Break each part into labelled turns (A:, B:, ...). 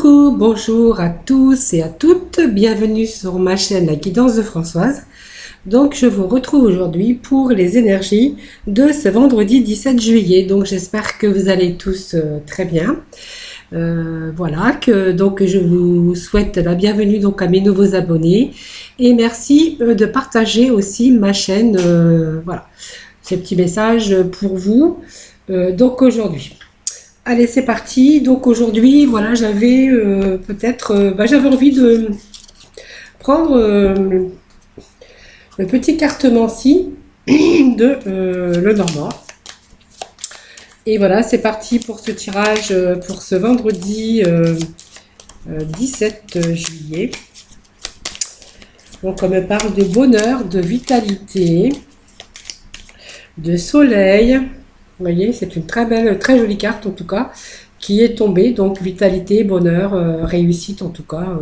A: Coucou, bonjour à tous et à toutes, bienvenue sur ma chaîne La Guidance de Françoise. Donc je vous retrouve aujourd'hui pour les énergies de ce vendredi 17 juillet. Donc j'espère que vous allez tous très bien. Voilà, donc je vous souhaite la bienvenue donc à mes nouveaux abonnés et merci de partager aussi ma chaîne. Voilà, ce petit message pour vous. Donc aujourd'hui. Allez, c'est parti. Donc aujourd'hui, voilà, j'avais j'avais envie de prendre le petit cartomancie de le Normand. Et voilà, c'est parti pour ce tirage pour ce vendredi 17 juillet. Donc on me parle de bonheur, de vitalité, de soleil. Vous voyez, c'est une très belle, très jolie carte en tout cas, qui est tombée. Donc vitalité, bonheur, réussite en tout cas,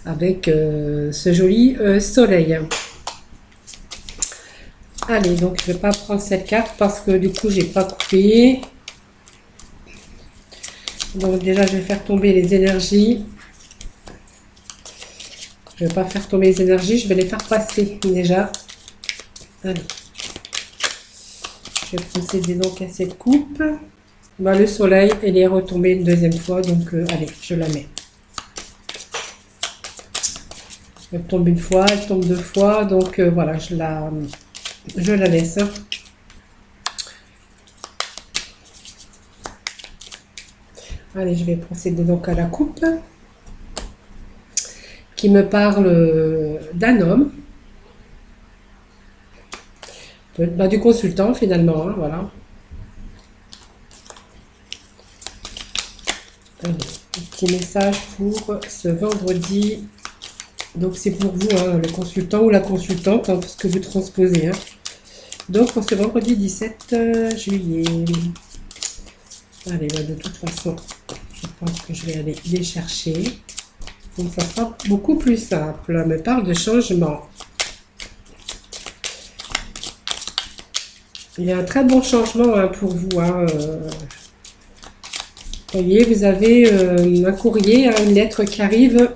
A: avec ce joli soleil. Allez, donc je ne vais pas prendre cette carte parce que du coup, j'ai pas coupé. Donc déjà, je vais faire tomber les énergies. Je ne vais pas faire tomber les énergies, je vais les faire passer déjà. Allez. Je vais procéder donc à cette coupe. Le soleil, elle est retombée une deuxième fois, donc allez, je la mets. Elle tombe une fois, elle tombe deux fois, donc voilà, je la laisse. Allez, je vais procéder donc à la coupe qui me parle d'un homme. Du consultant finalement, hein, voilà. Allez, un petit message pour ce vendredi. Donc c'est pour vous, hein, le consultant ou la consultante, hein, tout ce que vous transposez. Hein. Donc pour ce vendredi 17 juillet. Allez, de toute façon, je pense que je vais aller les chercher. Donc ça sera beaucoup plus simple. On me parle de changement. Il y a un très bon changement hein, pour vous. Hein. Vous voyez, vous avez un courrier, hein, une lettre qui arrive.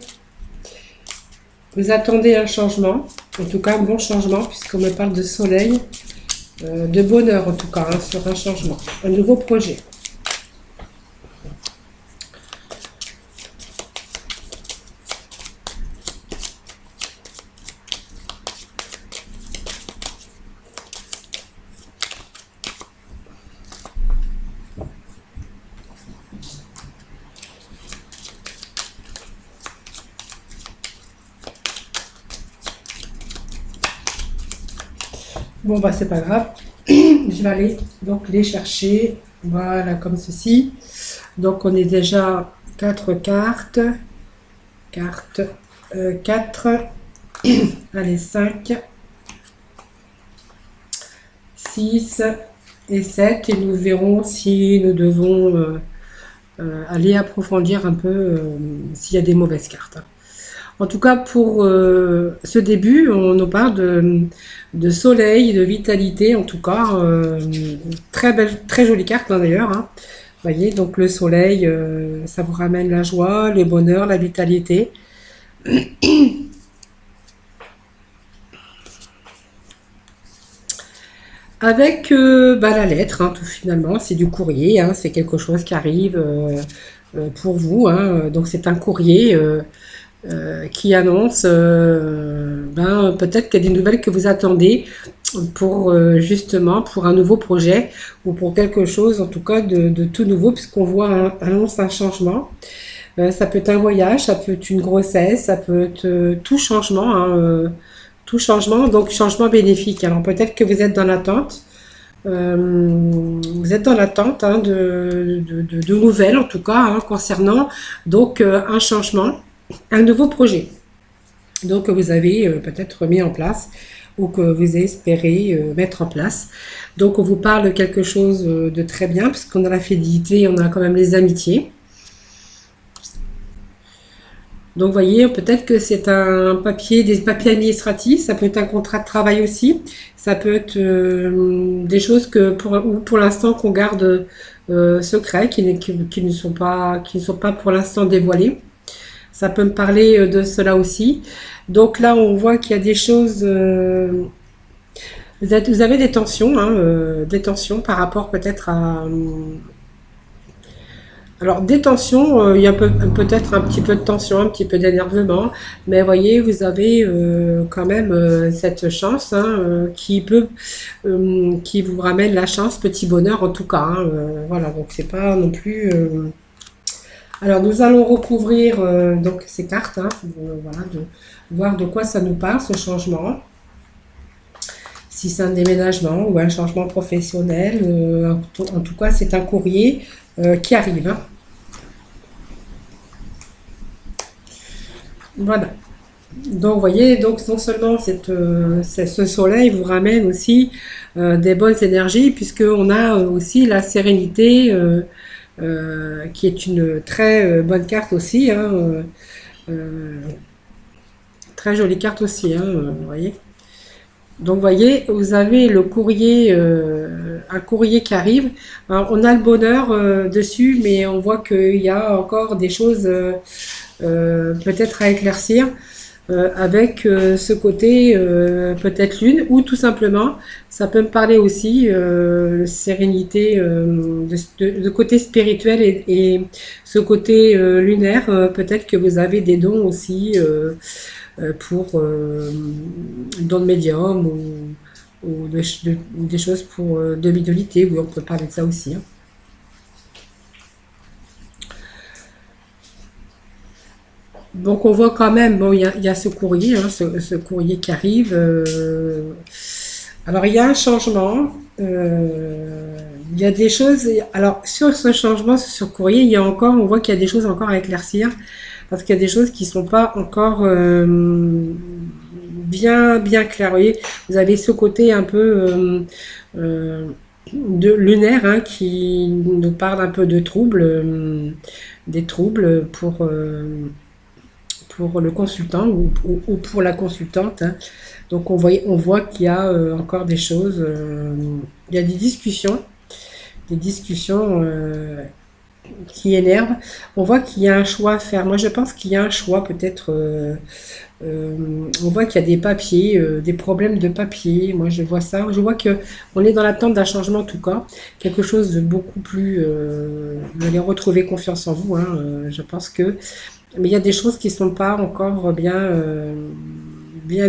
A: Vous attendez un changement, en tout cas un bon changement, puisqu'on me parle de soleil, de bonheur en tout cas, hein, sur un changement, un nouveau projet. Bon, bah, c'est pas grave. Je vais aller donc les chercher. Voilà, comme ceci. Donc, on est déjà 4 cartes. 4. Allez, 5. 6 et 7. Et nous verrons si nous devons aller approfondir un peu s'il y a des mauvaises cartes. En tout cas, pour ce début, on nous parle de soleil, de vitalité, en tout cas. Très belle, très jolie carte hein, d'ailleurs. Hein. Vous voyez, donc le soleil, ça vous ramène la joie, le bonheur, la vitalité. Avec la lettre, hein, tout finalement, c'est du courrier, hein, c'est quelque chose qui arrive pour vous. Hein, donc c'est un courrier. Qui annonce peut-être qu'il y a des nouvelles que vous attendez pour justement pour un nouveau projet ou pour quelque chose en tout cas de tout nouveau puisqu'on voit annonce un changement. Ça peut être un voyage, ça peut être une grossesse, ça peut être tout changement, hein, tout changement, donc changement bénéfique. Alors peut-être que vous êtes dans l'attente. Vous êtes dans l'attente hein, de nouvelles en tout cas hein, concernant donc un changement, un nouveau projet donc que vous avez peut-être mis en place ou que vous espérez mettre en place. Donc on vous parle de quelque chose de très bien puisqu'on a la fidélité, on a quand même les amitiés. Donc vous voyez, peut-être que c'est un papier, des papiers administratifs, ça peut être un contrat de travail aussi, ça peut être des choses que pour l'instant qu'on garde secret, qui ne sont pas pour l'instant dévoilées. ça peut me parler de cela aussi. Donc là, on voit qu'il y a des choses. Vous avez des tensions par rapport peut-être à. Alors, des tensions, il y a peut-être un petit peu de tension, un petit peu d'énervement, mais voyez, vous avez quand même cette chance hein, qui vous ramène la chance, petit bonheur en tout cas. Hein, voilà, donc c'est pas non plus. Alors, nous allons recouvrir donc ces cartes, hein, voilà, de voir de quoi ça nous parle, ce changement. Si c'est un déménagement ou un changement professionnel, en tout cas, c'est un courrier qui arrive. Hein. Voilà. Donc, vous voyez, donc non seulement ce soleil vous ramène aussi des bonnes énergies, puisqu'on a aussi la sérénité, qui est une très bonne carte aussi, hein, euh, très jolie carte aussi, hein, vous voyez. Donc, vous voyez, vous avez le courrier, un courrier qui arrive. Alors, on a le bonheur dessus, mais on voit qu'il y a encore des choses peut-être à éclaircir avec ce côté peut-être lune, ou tout simplement, ça peut me parler aussi sérénité, de côté spirituel et ce côté lunaire. Peut-être que vous avez des dons aussi pour dons de médium ou des choses pour de médiumnité, oui, on peut parler de ça aussi. Hein. Donc on voit quand même, bon, il y a ce courrier, hein, ce courrier qui arrive. Alors il y a un changement. Il y a des choses. Alors sur ce changement, sur ce courrier, il y a encore, on voit qu'il y a des choses encore à éclaircir parce qu'il y a des choses qui sont pas encore bien claires. Vous voyez, vous avez ce côté un peu de lunaire hein, qui nous parle un peu de troubles, des troubles pour le consultant ou pour la consultante. Hein. Donc on voit qu'il y a encore des choses, il y a des discussions qui énervent. On voit qu'il y a un choix à faire. Moi je pense qu'il y a un choix peut-être. On voit qu'il y a des papiers, des problèmes de papier. Moi je vois ça. Je vois que on est dans l'attente d'un changement en tout cas. Quelque chose de beaucoup plus. Vous allez retrouver confiance en vous. Hein, je pense que mais il y a des choses qui ne sont pas encore bien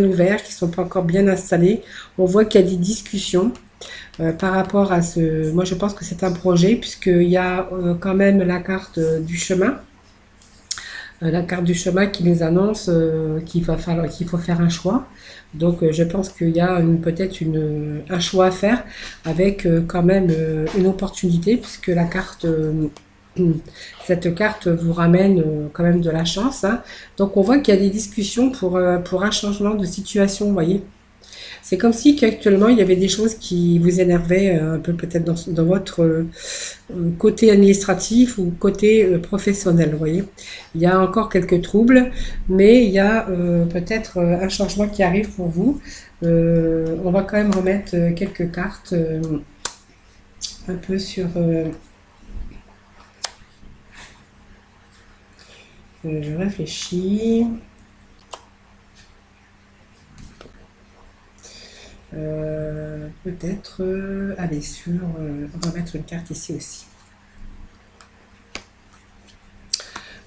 A: ouvertes, qui ne sont pas encore bien installées. On voit qu'il y a des discussions par rapport à ce. Moi, je pense que c'est un projet, puisqu'il y a quand même la carte du chemin. La carte du chemin qui nous annonce qu'il faut faire un choix. Donc, je pense qu'il y a peut-être un choix à faire avec quand même une opportunité, puisque la carte. Cette carte vous ramène quand même de la chance. Hein. Donc on voit qu'il y a des discussions pour un changement de situation, vous voyez. C'est comme si qu'actuellement il y avait des choses qui vous énervaient un peu peut-être dans votre côté administratif ou côté professionnel, vous voyez. Il y a encore quelques troubles, mais il y a peut-être un changement qui arrive pour vous. On va quand même remettre quelques cartes un peu sur... je réfléchis. Peut-être aller sur... on va mettre une carte ici aussi.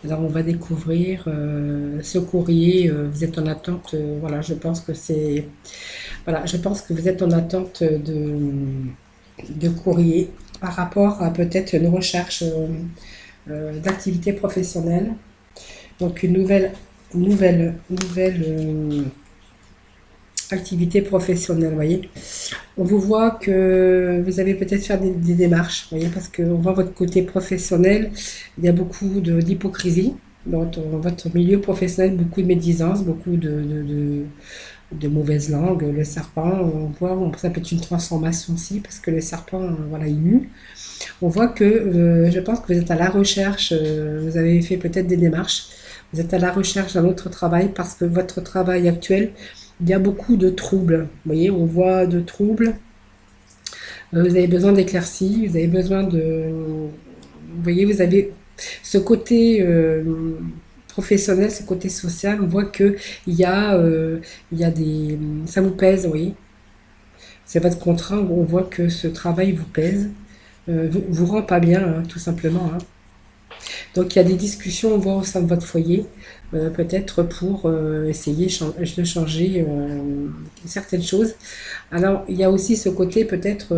A: Alors on va découvrir ce courrier. Vous êtes en attente. Voilà, je pense que c'est... Voilà, je pense que vous êtes en attente de courrier par rapport à peut-être une recherche d'activité professionnelle. Donc une nouvelle activité professionnelle, vous voyez. On vous voit que vous avez peut-être faire des démarches, vous voyez, parce qu'on voit votre côté professionnel, il y a beaucoup d'hypocrisie dans votre milieu professionnel, beaucoup de médisance, beaucoup de mauvaises langues. Le serpent, on voit, ça peut être une transformation aussi, parce que le serpent, voilà, il mue. On voit que je pense que vous êtes à la recherche, vous avez fait peut-être des démarches, vous êtes à la recherche d'un autre travail parce que votre travail actuel, il y a beaucoup de troubles. Vous voyez, on voit de troubles. Vous avez besoin d'éclaircies, vous avez besoin de... Vous voyez, vous avez ce côté professionnel, ce côté social, on voit que il y a des, ça vous pèse, oui. C'est votre contrat, on voit que ce travail vous pèse, vous rend pas bien, hein, tout simplement, hein. Donc il y a des discussions, on voit au sein de votre foyer, peut-être pour essayer de changer certaines choses. Alors il y a aussi ce côté peut-être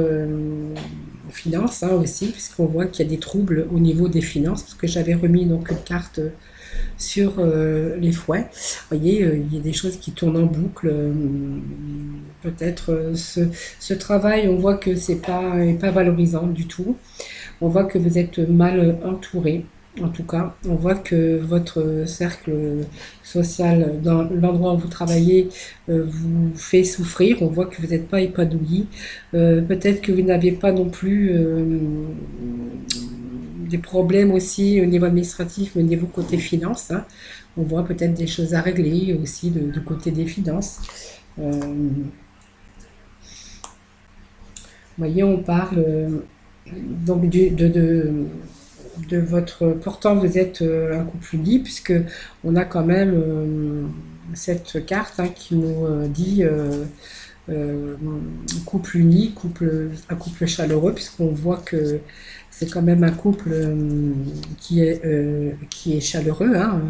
A: finance, hein, aussi, puisqu'on voit qu'il y a des troubles au niveau des finances, parce que j'avais remis donc une carte sur les fouets. Vous voyez, il y a des choses qui tournent en boucle. Peut-être ce travail, on voit que c'est pas, est pas valorisant du tout. On voit que vous êtes mal entouré. En tout cas, on voit que votre cercle social, dans l'endroit où vous travaillez, vous fait souffrir. On voit que vous n'êtes pas épanoui. Peut-être que vous n'avez pas non plus des problèmes aussi au niveau administratif, mais au niveau côté finance, hein. On voit peut-être des choses à régler aussi de côté des finances. Vous voyez, on parle donc de votre... Pourtant, vous êtes un couple uni, puisque on a quand même cette carte, hein, qui nous dit euh, couple uni, un couple chaleureux, puisqu'on voit que c'est quand même un couple qui est chaleureux, hein,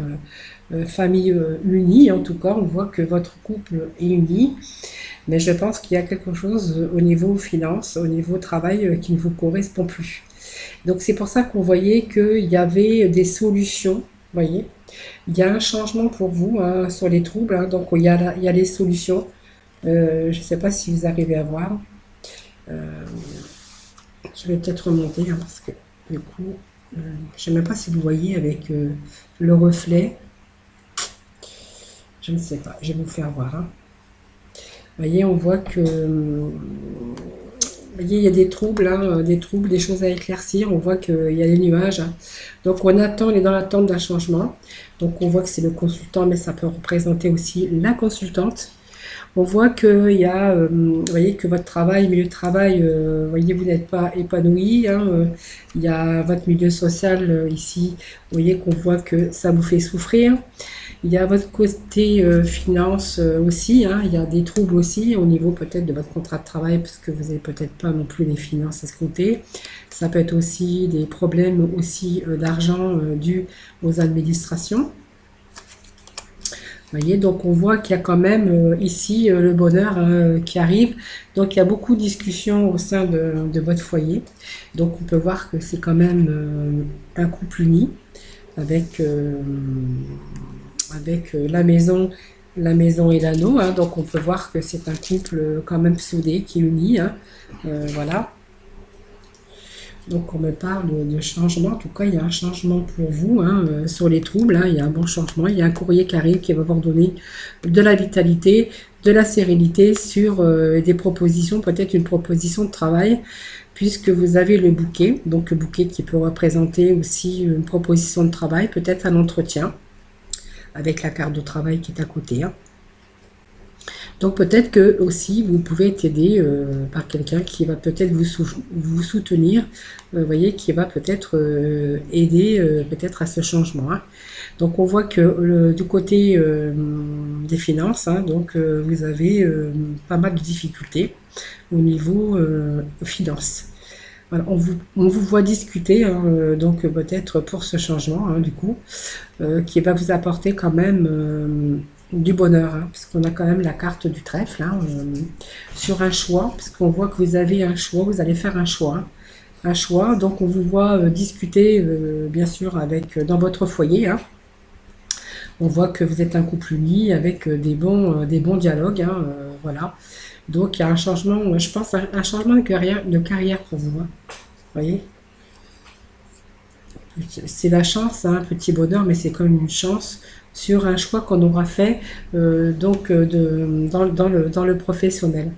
A: famille unie, en tout cas, on voit que votre couple est uni, mais je pense qu'il y a quelque chose au niveau finance, au niveau travail, qui ne vous correspond plus. Donc c'est pour ça qu'on voyait qu'il y avait des solutions, vous voyez. Il y a un changement pour vous, hein, sur les troubles, hein, donc il y a les solutions. Je ne sais pas si vous arrivez à voir. Euh, je vais peut-être remonter, hein, parce que du coup, je ne sais même pas si vous voyez avec le reflet. Je ne sais pas, je vais vous faire voir, hein. Vous voyez, on voit que vous voyez, il y a des troubles, hein, des troubles, des choses à éclaircir. On voit qu'il y a des nuages, hein. Donc on attend, on est dans l'attente d'un changement. Donc on voit que c'est le consultant, mais ça peut représenter aussi la consultante. On voit qu'il y a, vous voyez que votre travail, milieu de travail, vous voyez, vous n'êtes pas épanoui, hein, il y a votre milieu social ici, vous voyez qu'on voit que ça vous fait souffrir. Il y a votre côté finance aussi, hein, il y a des troubles aussi au niveau peut-être de votre contrat de travail, parce que vous n'avez peut-être pas non plus les finances escomptées. Ça peut être aussi des problèmes aussi d'argent dus aux administrations. Vous voyez, donc on voit qu'il y a quand même ici le bonheur, hein, qui arrive. Donc il y a beaucoup de discussions au sein de votre foyer. Donc on peut voir que c'est quand même un couple uni avec, la maison et l'anneau, hein. Donc on peut voir que c'est un couple quand même soudé, qui est uni, hein. Voilà. Donc on me parle de changement, en tout cas il y a un changement pour vous, hein, sur les troubles, hein, il y a un bon changement, il y a un courrier qui arrive qui va vous donner de la vitalité, de la sérénité sur des propositions, peut-être une proposition de travail, puisque vous avez le bouquet, donc le bouquet qui peut représenter aussi une proposition de travail, peut-être un entretien, avec la carte de travail qui est à côté, hein. Donc peut-être que aussi vous pouvez être aidé par quelqu'un qui va peut-être vous soutenir, vous voyez, qui va peut-être aider peut-être à ce changement, hein. Donc on voit que du côté des finances, hein, donc vous avez pas mal de difficultés au niveau finances. Voilà, on vous voit discuter, hein, donc peut-être pour ce changement, hein, du coup, qui va vous apporter quand même du bonheur, hein, puisqu'on a quand même la carte du trèfle, hein, sur un choix, puisqu'on voit que vous avez un choix, vous allez faire un choix, hein, un choix. Donc on vous voit discuter, bien sûr, avec dans votre foyer, hein. On voit que vous êtes un couple uni avec des bons dialogues, hein, voilà. Donc il y a un changement, je pense, un changement de carrière pour vous, hein. Vous voyez, c'est la chance, hein, un petit bonheur, mais c'est comme une chance sur un choix qu'on aura fait donc dans le professionnel.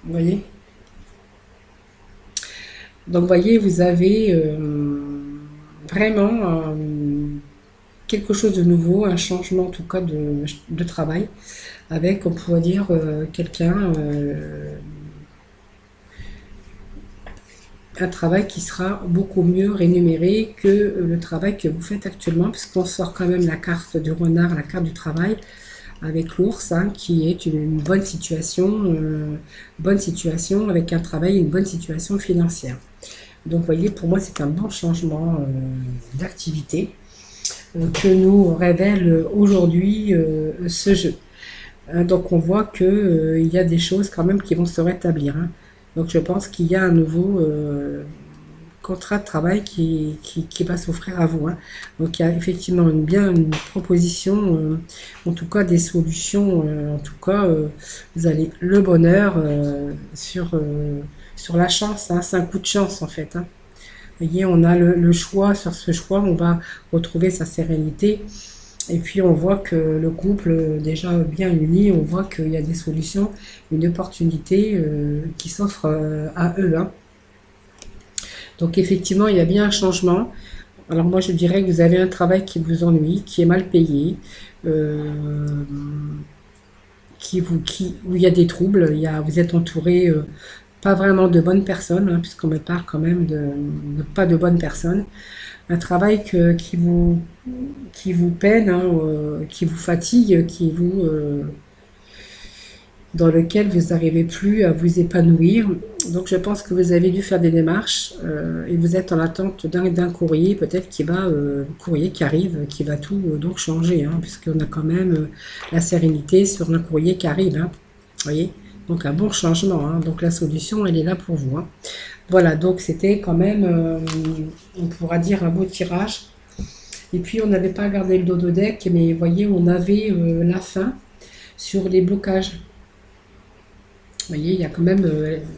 A: Vous voyez? Donc, vous voyez, vous avez vraiment quelque chose de nouveau, un changement en tout cas de travail, avec, on pourrait dire, quelqu'un un travail qui sera beaucoup mieux rémunéré que le travail que vous faites actuellement, puisqu'on sort quand même la carte du renard, la carte du travail, avec l'ours, hein, qui est une bonne situation avec un travail et une bonne situation financière. Donc, vous voyez, pour moi, c'est un bon changement d'activité que nous révèle aujourd'hui ce jeu. Donc, on voit que il y a des choses quand même qui vont se rétablir, hein. Donc, je pense qu'il y a un nouveau contrat de travail qui va s'offrir à vous, hein. Donc, il y a effectivement une proposition, en tout cas des solutions, en tout cas, vous allez le bonheur sur la chance, hein. C'est un coup de chance en fait, hein. Vous voyez, on a le choix, sur ce choix, on va retrouver sa sérénité. Et puis on voit que le couple, déjà bien uni, on voit qu'il y a des solutions, une opportunité qui s'offre à eux, hein. Donc effectivement, il y a bien un changement. Alors moi, je dirais que vous avez un travail qui vous ennuie, qui est mal payé, euh, où il y a des troubles, vous êtes entouré pas vraiment de bonnes personnes, hein, puisqu'on me parle quand même de pas de bonnes personnes. Un travail qui vous peine, hein, qui vous fatigue, dans lequel vous n'arrivez plus à vous épanouir. Donc je pense que vous avez dû faire des démarches et vous êtes en attente d'un courrier, peut-être courrier qui arrive, qui va tout donc changer, hein, puisqu'on a quand même la sérénité sur un courrier qui arrive, hein, vous voyez. Donc un bon changement, hein. Donc la solution, elle est là pour vous, hein. Voilà, donc c'était quand même, on pourra dire, un beau tirage. Et puis on n'avait pas gardé le dos de deck, mais vous voyez, on avait la fin sur les blocages. Vous voyez, il y a quand même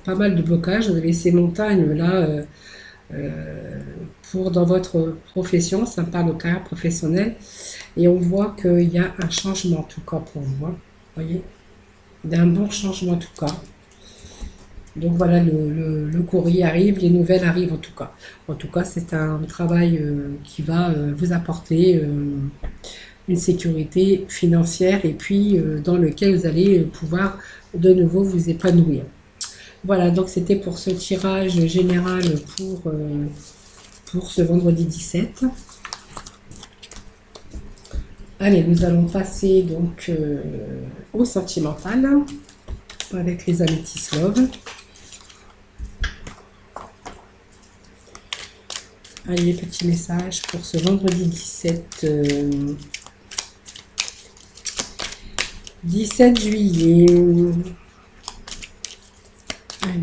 A: pas mal de blocages. Vous avez ces montagnes là pour dans votre profession, ça me parle de carrière professionnelle. Et on voit qu'il y a un changement en tout cas pour vous, hein. Vous voyez, il y a un bon changement en tout cas. Donc voilà, le courrier arrive, les nouvelles arrivent en tout cas. En tout cas, c'est un travail qui va vous apporter une sécurité financière et puis dans lequel vous allez pouvoir de nouveau vous épanouir. Voilà, donc c'était pour ce tirage général pour ce vendredi 17. Allez, nous allons passer donc au sentimental avec les Amethyst Love. Allez, petit message pour ce vendredi 17 juillet. Allez,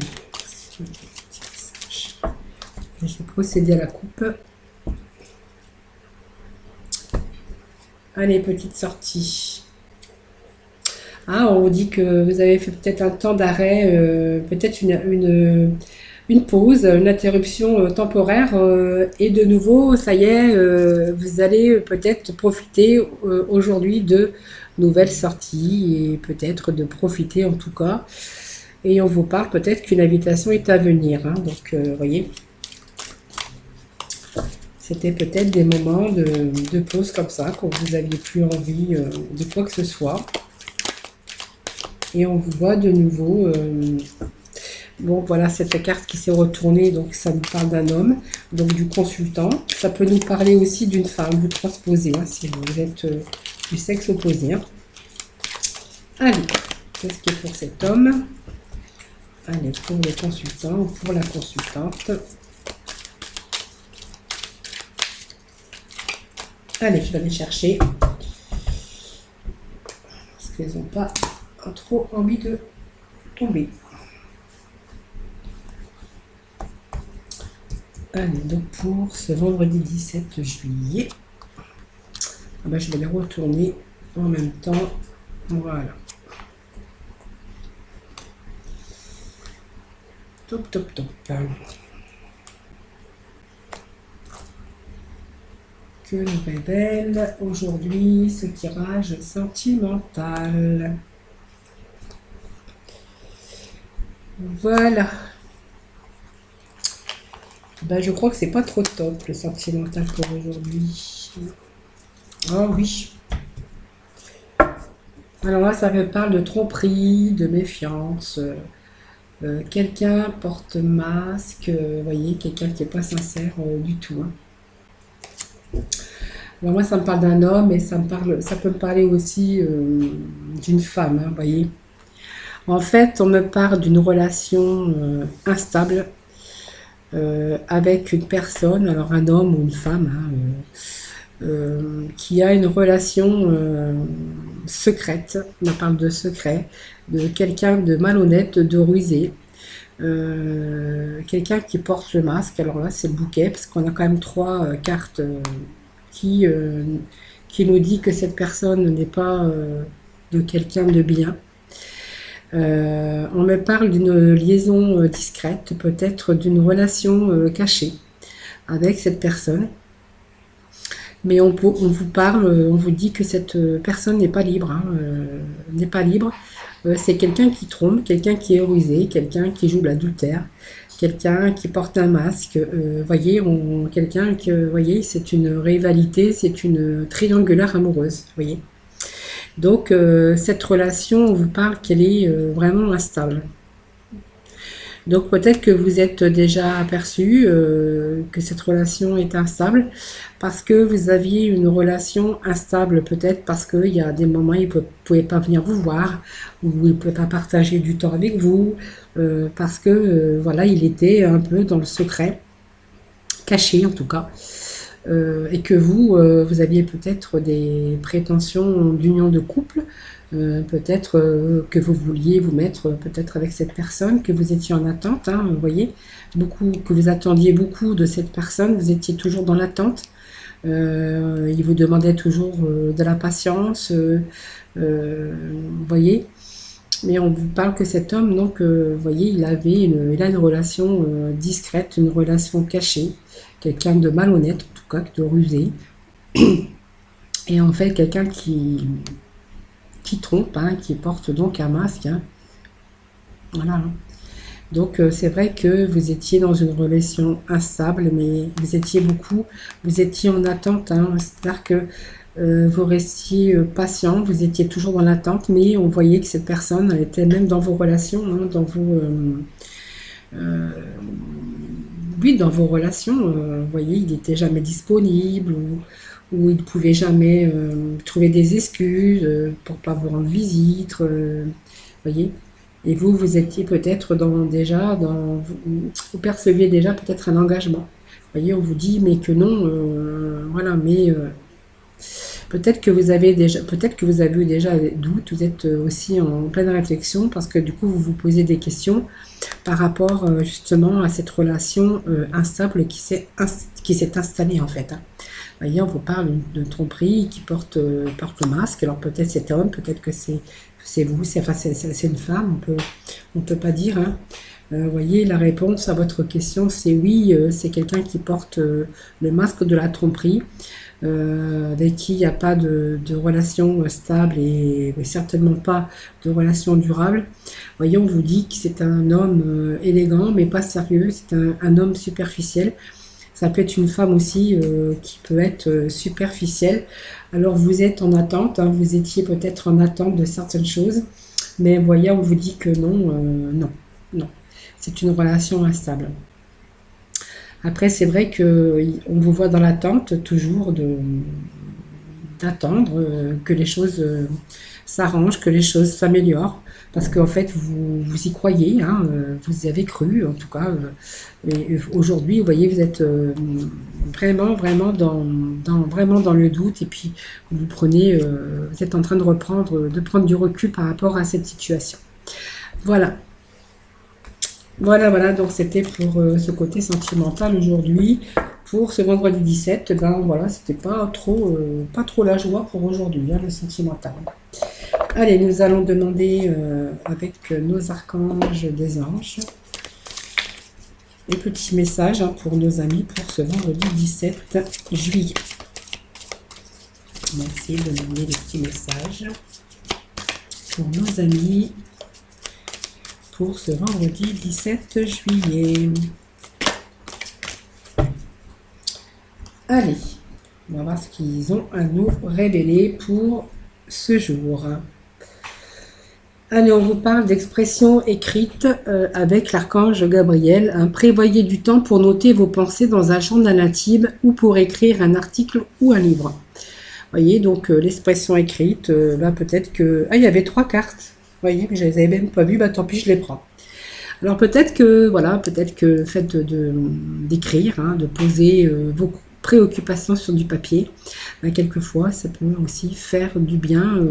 A: je vais procéder à la coupe. Allez, petite sortie. Ah, on vous dit que vous avez fait peut-être un temps d'arrêt, peut-être une pause, une interruption temporaire, et de nouveau, ça y est, vous allez peut-être profiter aujourd'hui de nouvelles sorties et peut-être de profiter en tout cas. Et on vous parle peut-être qu'une invitation est à venir, hein. Donc, vous voyez, c'était peut-être des moments de pause comme ça, quand vous n'aviez plus envie de quoi que ce soit. Et on vous voit de nouveau. Bon, voilà, cette carte qui s'est retournée, donc ça nous parle d'un homme, donc du consultant. Ça peut nous parler aussi d'une femme, vous transposez, hein, si vous êtes du sexe opposé, hein. Allez, qu'est-ce qui est pour cet homme? Allez, pour le consultant ou pour la consultante. Allez, je vais aller chercher. Parce qu'ils n'ont pas trop envie de tomber. Allez, donc pour ce vendredi 17 juillet, ah ben, je vais les retourner en même temps. Voilà. Top, top, top. Que nous révèle aujourd'hui ce tirage sentimental. Voilà. Ben, je crois que c'est pas trop top le sentimental pour aujourd'hui. Oh oui. Alors là, ça me parle de tromperie, de méfiance. Quelqu'un porte masque, vous voyez, quelqu'un qui n'est pas sincère du tout, hein. Alors moi, ça me parle d'un homme et ça peut me parler aussi d'une femme, hein, vous voyez. En fait, on me parle d'une relation instable avec une personne, alors un homme ou une femme, hein, qui a une relation secrète. On parle de secret, de quelqu'un de malhonnête, de rusé, quelqu'un qui porte le masque. Alors là, c'est le bouquet, parce qu'on a quand même trois cartes qui, euh, qui nous dit que cette personne n'est pas de quelqu'un de bien. On me parle d'une liaison discrète, peut-être d'une relation cachée avec cette personne. Mais on vous parle, on vous dit que cette personne n'est pas libre, hein, n'est pas libre. C'est quelqu'un qui trompe, quelqu'un qui est rusé, quelqu'un qui joue l'adultère, quelqu'un qui porte un masque. Voyez, quelqu'un que, voyez, c'est une rivalité, c'est une triangulaire amoureuse, voyez. Donc cette relation, on vous parle qu'elle est vraiment instable. Donc peut-être que vous êtes déjà aperçu que cette relation est instable parce que vous aviez une relation instable, peut-être parce qu'il y a des moments où il ne pouvait pas venir vous voir, ou il ne pouvait pas partager du temps avec vous, parce que voilà, il était un peu dans le secret, caché en tout cas, et que vous aviez peut-être des prétentions d'union de couple, peut-être que vous vouliez vous mettre peut-être avec cette personne, que vous étiez en attente, hein, vous voyez, beaucoup, que vous attendiez beaucoup de cette personne, vous étiez toujours dans l'attente, il vous demandait toujours de la patience, vous voyez, mais on vous parle que cet homme, donc, vous voyez, il a une relation discrète, une relation cachée, quelqu'un de malhonnête, en tout cas, de rusé, et en fait, quelqu'un qui trompe, hein, qui porte donc un masque, hein. Voilà, hein. Donc, c'est vrai que vous étiez dans une relation instable, mais vous étiez en attente, hein. C'est-à-dire que vous restiez patient, vous étiez toujours dans l'attente, mais on voyait que cette personne était même dans vos relations, hein, euh, oui, dans vos relations, vous voyez, il n'était jamais disponible ou il ne pouvait jamais trouver des excuses pour ne pas vous rendre visite, voyez. Et vous étiez peut-être vous perceviez déjà peut-être un engagement. Vous voyez, on vous dit mais que non, voilà, mais peut-être que vous avez eu déjà des doutes, vous êtes aussi en pleine réflexion parce que du coup vous vous posez des questions par rapport justement à cette relation instable qui s'est installée en fait, hein. Vous voyez, on vous parle de tromperie qui porte le masque. Alors peut-être c'est homme, peut-être que c'est vous, c'est une femme, on peut pas dire, hein. Vous voyez, la réponse à votre question, c'est oui, c'est quelqu'un qui porte le masque de la tromperie, avec qui il n'y a pas de relation stable et certainement pas de relation durable. Vous voyez, on vous dit que c'est un homme élégant, mais pas sérieux, c'est un homme superficiel. Ça peut être une femme aussi qui peut être superficielle. Alors vous êtes en attente, hein, vous étiez peut-être en attente de certaines choses, mais voyez, on vous dit que non, non, non. C'est une relation instable. Après, c'est vrai que on vous voit dans l'attente toujours d'attendre que les choses s'arrangent, que les choses s'améliorent, parce qu'en fait, vous y croyez, hein, vous y avez cru, en tout cas. Et aujourd'hui, vous voyez, vous êtes vraiment, vraiment dans le doute, et puis vous êtes en train de prendre du recul par rapport à cette situation. Voilà. Voilà, donc c'était pour ce côté sentimental aujourd'hui. Pour ce vendredi 17, ben voilà, c'était pas trop la joie pour aujourd'hui, hein, le sentimental. Allez, nous allons demander avec nos archanges des anges les petits messages, hein, pour nos amis pour ce vendredi 17 juillet. Merci de donner les petits messages pour nos amis pour ce vendredi 17 juillet. Allez, on va voir ce qu'ils ont à nous révéler pour ce jour. Allez, on vous parle d'expression écrite avec l'archange Gabriel, hein. Prévoyez du temps pour noter vos pensées dans un journal intime ou pour écrire un article ou un livre. Voyez, donc l'expression écrite, là peut-être que... Ah, il y avait 3 cartes. Voyez, mais je les avais même pas vues, bah tant pis, je les prends. Alors peut-être que, voilà, peut-être que le fait d'écrire, hein, de poser vos préoccupations sur du papier, bah, quelquefois, ça peut aussi faire du bien,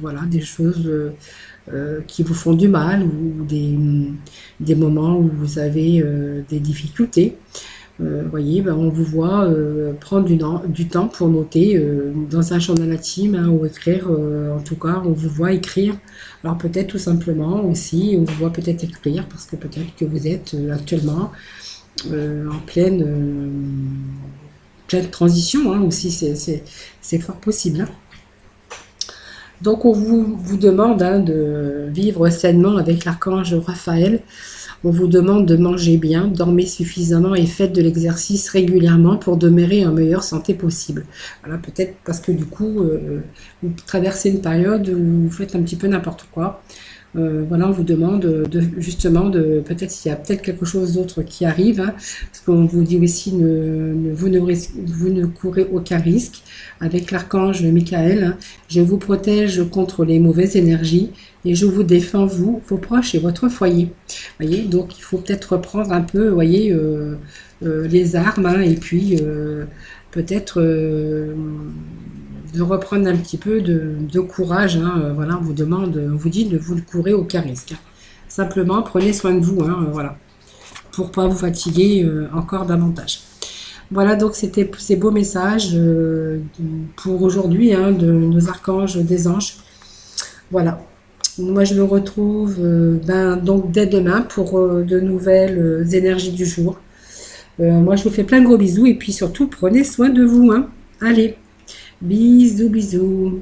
A: voilà, des choses qui vous font du mal ou des moments où vous avez des difficultés. Voyez, ben, on vous voit prendre du temps pour noter dans un journal intime, hein, ou écrire, en tout cas, on vous voit écrire. Alors peut-être tout simplement aussi, on vous voit peut-être écrire parce que peut-être que vous êtes actuellement en pleine transition, hein, aussi, c'est fort possible, hein. Donc on vous demande, hein, de vivre sainement avec l'archange Raphaël. On vous demande de manger bien, dormir suffisamment et faites de l'exercice régulièrement pour demeurer en meilleure santé possible. Voilà, peut-être parce que du coup, vous traversez une période où vous faites un petit peu n'importe quoi. Voilà, on vous demande justement de peut-être s'il y a peut-être quelque chose d'autre qui arrive, hein, parce qu'on vous dit aussi vous ne courez aucun risque avec l'archange Michael, hein. Je vous protège contre les mauvaises énergies et je vous défends, vous, vos proches et votre foyer. Voyez, donc il faut peut-être reprendre un peu, voyez, les armes, hein, et puis peut-être de reprendre un petit peu de courage, hein. Voilà, on vous demande, on vous dit de vous ne courez aucun risque, hein. Simplement, prenez soin de vous, hein, voilà, pour pas vous fatiguer encore davantage. Voilà, donc c'était ces beaux messages pour aujourd'hui, hein, de nos archanges, des anges. Voilà. Moi, je me retrouve donc dès demain pour de nouvelles énergies du jour. Moi, je vous fais plein de gros bisous et puis surtout, prenez soin de vous, hein. Allez, bisous, bisous.